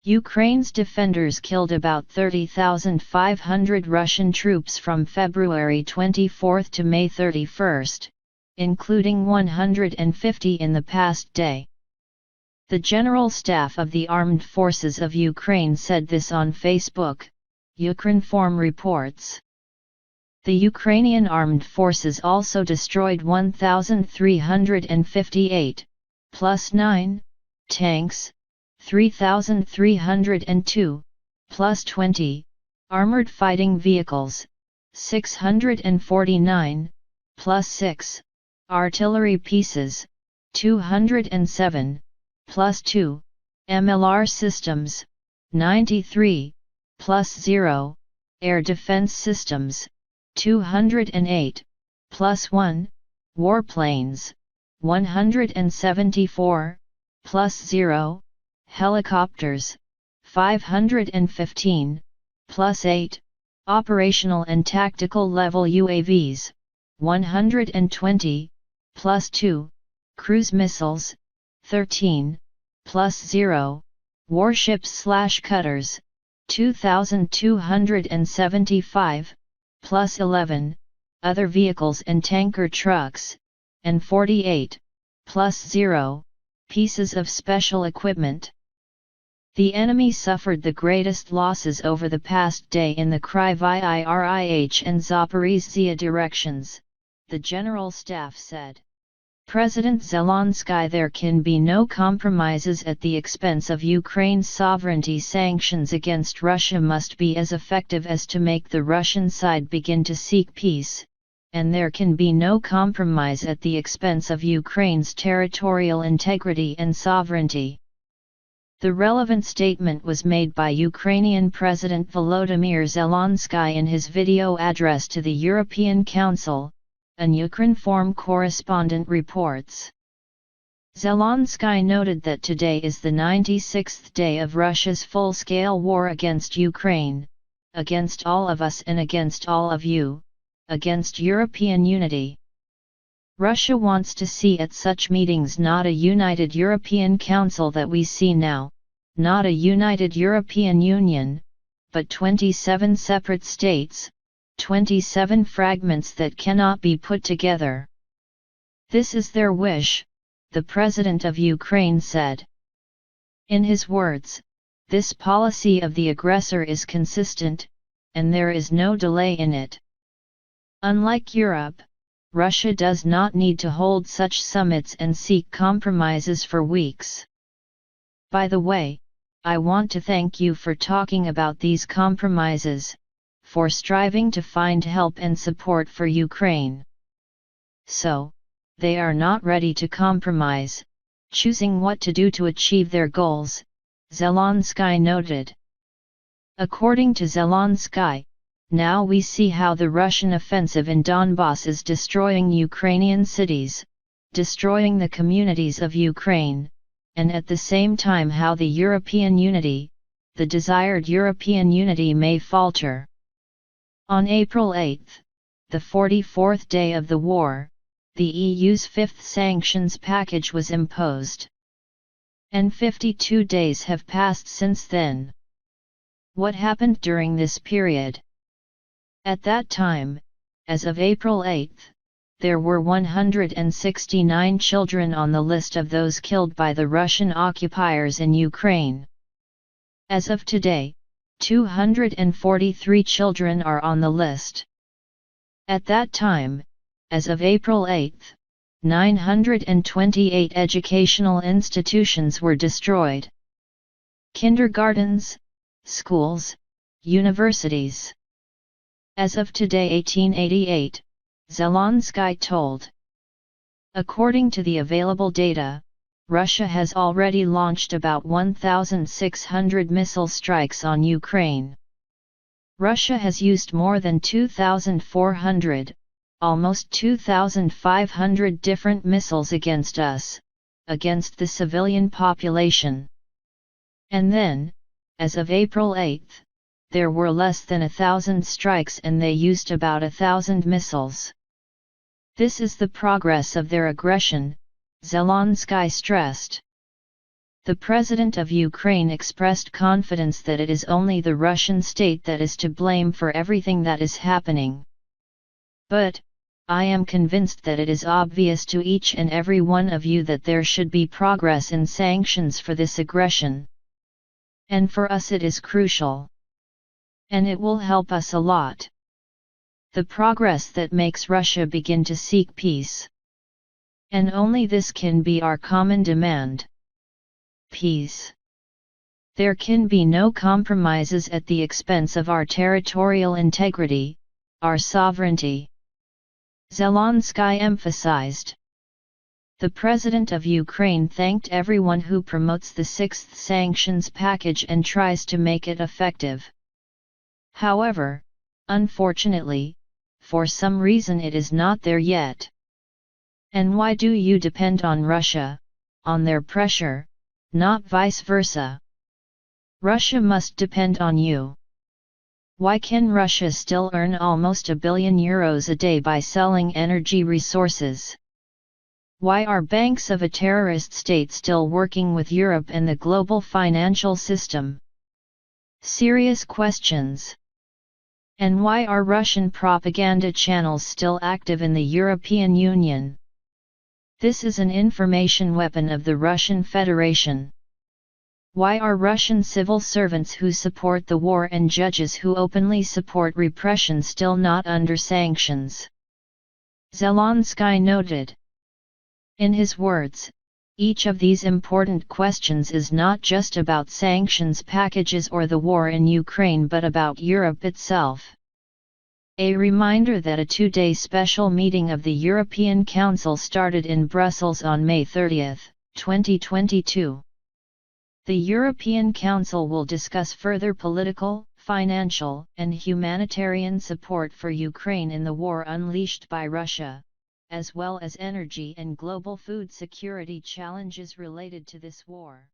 Ukraine's defenders killed about 30,500 Russian troops from February 24 to May 31, including 150 in the past day. The General Staff of the Armed Forces of Ukraine said this on Facebook, Ukrinform reports. The Ukrainian Armed Forces also destroyed 1,358, plus 9, tanks, 3,302, plus 20, armored fighting vehicles, 649, plus 6, artillery pieces, 207, plus 2, MLR systems, 93, plus 0, air defense systems, 208, plus 1, warplanes, 174, plus 0, helicopters, 515, plus 8, operational and tactical level UAVs, 120, plus 2, cruise missiles, 13, plus 0, warships/cutters, 2,275, plus 11, other vehicles and tanker trucks, and 48, plus 0, pieces of special equipment. The enemy suffered the greatest losses over the past day in the Kryvyi and Zaporizhzhia directions, the General Staff said. President Zelensky: there can be no compromises at the expense of Ukraine's sovereignty. Sanctions against Russia must be as effective as to make the Russian side begin to seek peace, and there can be no compromise at the expense of Ukraine's territorial integrity and sovereignty. The relevant statement was made by Ukrainian President Volodymyr Zelensky in his video address to the European Council, an Ukrinform correspondent reports. Zelensky noted that today is the 96th day of Russia's full-scale war against Ukraine, against all of us and against all of you, against European unity. Russia wants to see at such meetings not a united European Council that we see now, not a united European Union, but 27 separate states, 27 fragments that cannot be put together. This is their wish, the President of Ukraine said. In his words, this policy of the aggressor is consistent, and there is no delay in it. Unlike Europe, Russia does not need to hold such summits and seek compromises for weeks. By the way, I want to thank you for talking about these compromises, for striving to find help and support for Ukraine. So, they are not ready to compromise, choosing what to do to achieve their goals, Zelensky noted. According to Zelensky, now we see how the Russian offensive in Donbas is destroying Ukrainian cities, destroying the communities of Ukraine, and at the same time how the European unity, the desired European unity, may falter. On April 8, the 44th day of the war, the EU's fifth sanctions package was imposed. And 52 days have passed since then. What happened during this period? At that time, as of April 8, there were 169 children on the list of those killed by the Russian occupiers in Ukraine. As of today, 243 children are on the list. At that time, as of April 8, 928 educational institutions were destroyed. Kindergartens, schools, universities. As of today 1888, Zelensky told. According to the available data, Russia has already launched about 1,600 missile strikes on Ukraine. Russia has used more than 2,400, almost 2,500 different missiles against us, against the civilian population. And then, as of April 8, there were less than 1,000 strikes and they used about 1,000 missiles. This is the progress of their aggression, Zelensky stressed. The President of Ukraine expressed confidence that it is only the Russian state that is to blame for everything that is happening. But, I am convinced that it is obvious to each and every one of you that there should be progress in sanctions for this aggression. And for us it is crucial. And it will help us a lot. The progress that makes Russia begin to seek peace. And only this can be our common demand. Peace. There can be no compromises at the expense of our territorial integrity, our sovereignty. Zelensky emphasized. The President of Ukraine thanked everyone who promotes the sixth sanctions package and tries to make it effective. However, unfortunately, for some reason it is not there yet. And why do you depend on Russia, on their pressure, not vice versa? Russia must depend on you. Why can Russia still earn almost €1 billion a day by selling energy resources? Why are banks of a terrorist state still working with Europe and the global financial system? Serious questions. And why are Russian propaganda channels still active in the European Union? This is an information weapon of the Russian Federation. Why are Russian civil servants who support the war and judges who openly support repression still not under sanctions? Zelensky noted. In his words, each of these important questions is not just about sanctions packages or the war in Ukraine but about Europe itself. A reminder that a two-day special meeting of the European Council started in Brussels on May 30, 2022. The European Council will discuss further political, financial, and humanitarian support for Ukraine in the war unleashed by Russia, as well as energy and global food security challenges related to this war.